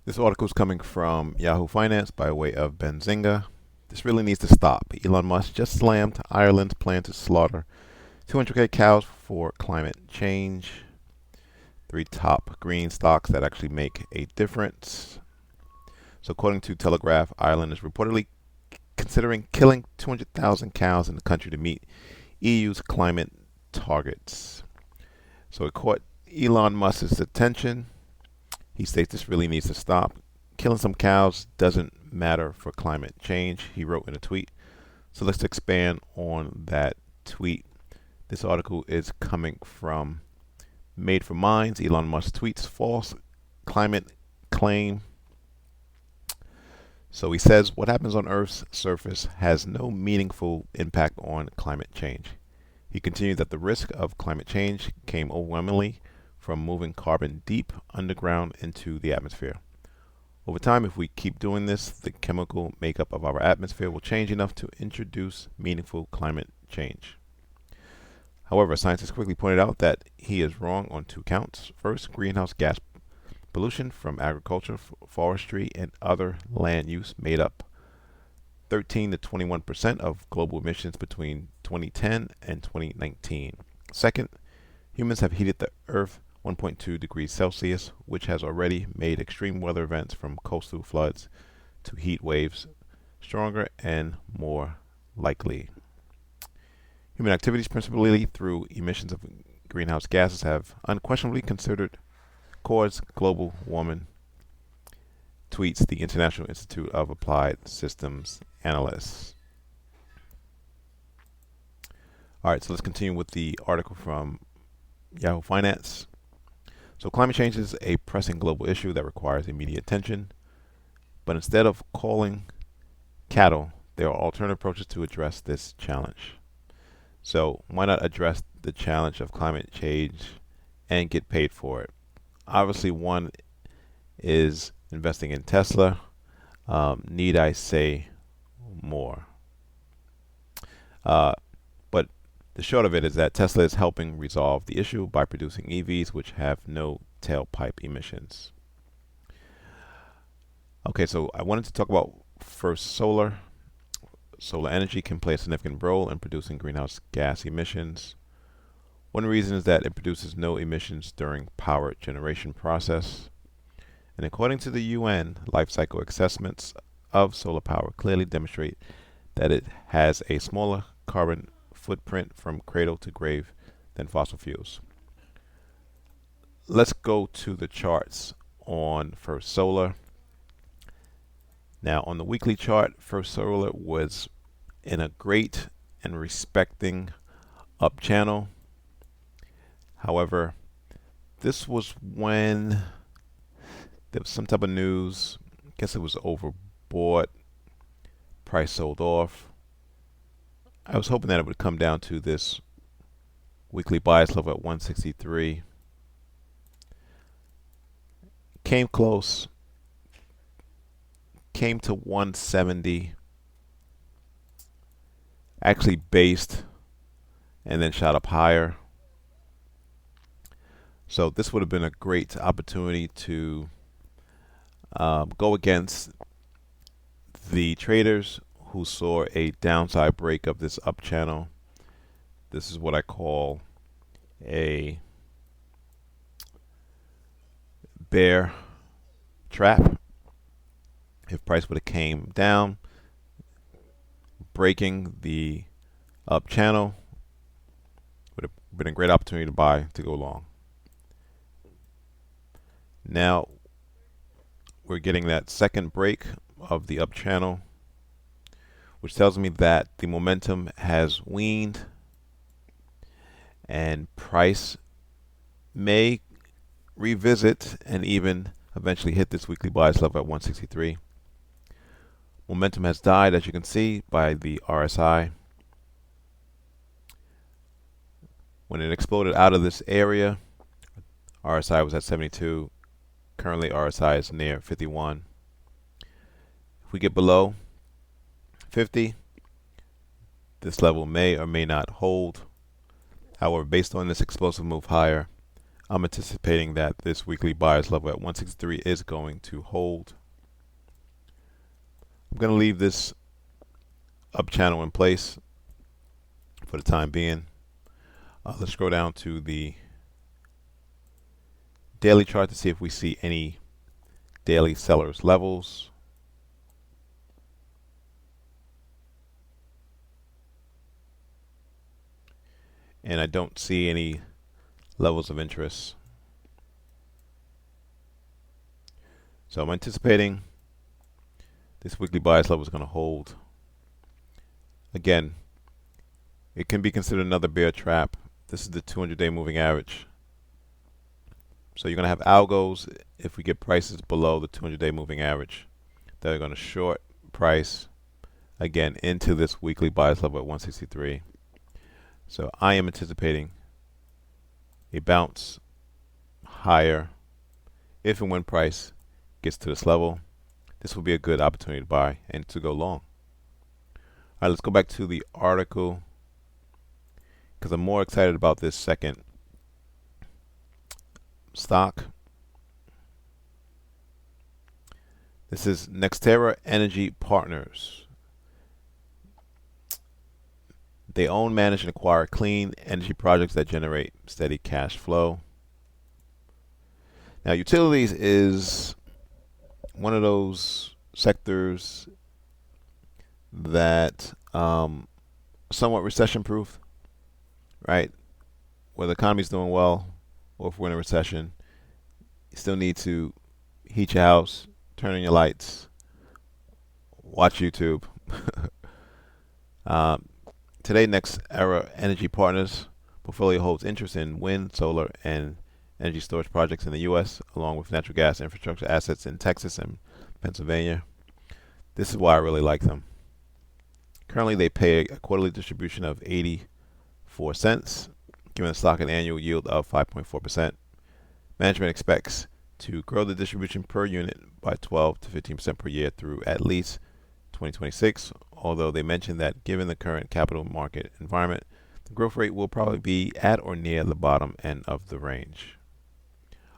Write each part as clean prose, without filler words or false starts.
This article is coming from Yahoo Finance by way of Benzinga. This really needs to stop. Elon Musk just slammed Ireland's plan to slaughter 200k cows for climate change. Three top green stocks that actually make a difference. So according to Telegraph, Ireland is reportedly considering killing 200,000 cows in the country to meet EU's climate targets. So it caught Elon Musk's attention. He states this really needs to stop. Killing some cows doesn't matter for climate change, he wrote in a tweet. So let's expand on that tweet. This article is coming from Made for Minds. Elon Musk tweets false climate claim. So he says what happens on Earth's surface has no meaningful impact on climate change. He continued that the risk of climate change came overwhelmingly from moving carbon deep underground into the atmosphere. Over time, if we keep doing this, the chemical makeup of our atmosphere will change enough to introduce meaningful climate change. However, scientists quickly pointed out that he is wrong on two counts. First, greenhouse gas pollution from agriculture, forestry, and other land use made up 13 to 21% of global emissions between 2010 and 2019. Second, humans have heated the Earth 1.2 degrees Celsius, which has already made extreme weather events from coastal floods to heat waves stronger and more likely. Human activities, principally through emissions of greenhouse gases, have unquestionably considered caused global warming, tweets the International Institute of Applied Systems analysts. All right, so let's continue with the article from Yahoo Finance. So climate change is a pressing global issue that requires immediate attention, but instead of calling cattle, there are alternative approaches to address this challenge. So why not address the challenge of climate change and get paid for it? Obviously, one is investing in Tesla. Need I say more? But the short of it is that Tesla is helping resolve the issue by producing EVs which have no tailpipe emissions. Okay, so I wanted to talk about first solar. Solar energy can play a significant role in producing greenhouse gas emissions. One reason is that it produces no emissions during power generation process. And according to the UN, life cycle assessments of solar power clearly demonstrate that it has a smaller carbon footprint from cradle to grave than fossil fuels. Let's go to the charts on First Solar. Now, on the weekly chart, First Solar was in a great and respecting up channel. However, this was when there was some type of news. I guess it was overbought, price sold off. I was hoping that it would come down to this weekly bias level at 163. Came close, came to 170, actually based and then shot up higher. So this would have been a great opportunity to go against the traders who saw a downside break of this up channel. This is what I call a bear trap. If price would have came down, breaking the up channel would have been a great opportunity to buy to go long. Now we're getting that second break of the up channel, which tells me that the momentum has weaned and price may revisit and even eventually hit this weekly bias level at 163. Momentum has died, as you can see, by the RSI. When it exploded out of this area, RSI was at 72. Currently, RSI is near 51. If we get below 50, this level may or may not hold. However, based on this explosive move higher, I'm anticipating that this weekly buyer's level at 163 is going to hold. I'm going to leave this up channel in place for the time being. Let's scroll down to the daily chart to see if we see any daily sellers levels. And I don't see any levels of interest. So I'm anticipating this weekly bias level is going to hold. Again, it can be considered another bear trap. This is the 200-day moving average. So you're going to have algos if we get prices below the 200-day moving average that are going to short price again into this weekly bias level at 163. So I am anticipating a bounce higher if and when price gets to this level. This will be a good opportunity to buy and to go long. All right, let's go back to the article because I'm more excited about this second stock. This is NextTera Energy Partners. They own, manage, and acquire clean energy projects that generate steady cash flow. Now, utilities is one of those sectors that somewhat recession-proof, right? Where the economy's doing well, or if we're in a recession, you still need to heat your house, turn on your lights, watch YouTube. Today, NextTera Energy Partners portfolio holds interest in wind, solar, and energy storage projects in the U.S., along with natural gas infrastructure assets in Texas and Pennsylvania. This is why I really like them. Currently, they pay a quarterly distribution of 84 cents, giving the stock an annual yield of 5.4%. Management expects to grow the distribution per unit by 12 to 15% per year through at least 2026, although they mentioned that given the current capital market environment, the growth rate will probably be at or near the bottom end of the range.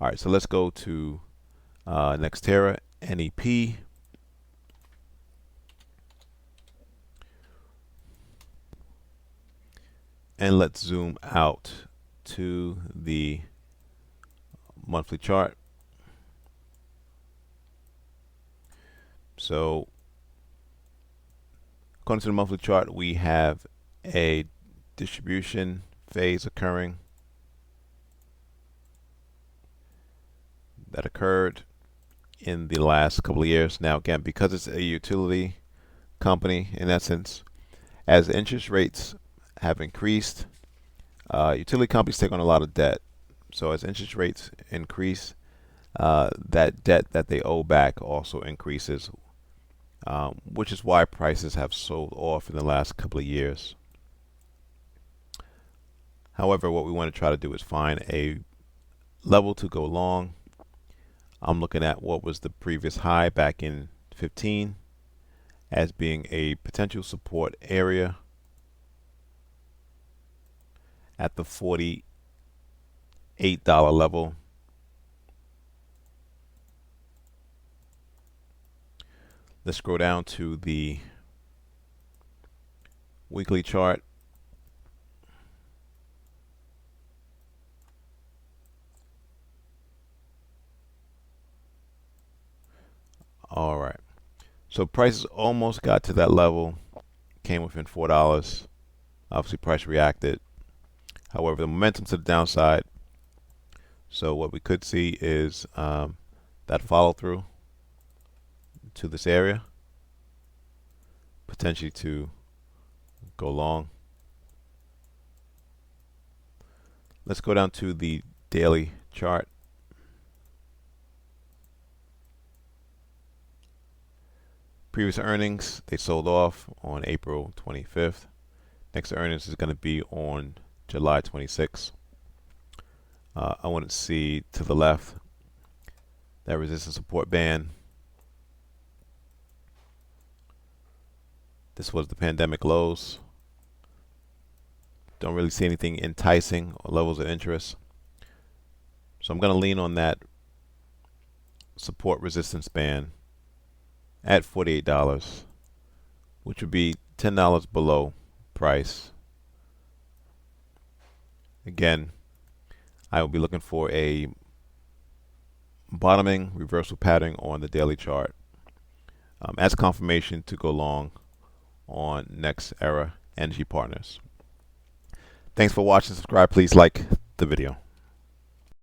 All right, so let's go to NextTera NEP. And let's zoom out to the monthly chart. So according to the monthly chart, we have a distribution phase occurring that occurred in the last couple of years. Now, again, because it's a utility company, in essence, as interest rates have increased, utility companies take on a lot of debt. So as interest rates increase, that debt that they owe back also increases, which is why prices have sold off in the last couple of years. However, what we want to try to do is find a level to go long. I'm looking at what was the previous high back in 15 as being a potential support area at the $48 level. Let's scroll down to the weekly chart. All right. So prices almost got to that level, came within $4. Obviously, price reacted. However, the momentum to the downside. So what we could see is that follow through to this area, potentially to go long. Let's go down to the daily chart. Previous earnings, they sold off on April 25th. Next earnings is going to be on July 26th. I want to see to the left that resistance support band. This was the pandemic lows. Don't really see anything enticing or levels of interest. So I'm going to lean on that support resistance band at $48, which would be $10 below price. Again, I will be looking for a bottoming reversal pattern on the daily chart as confirmation to go long on NextTera Energy Partners. Thanks for watching. Subscribe. Please like the video.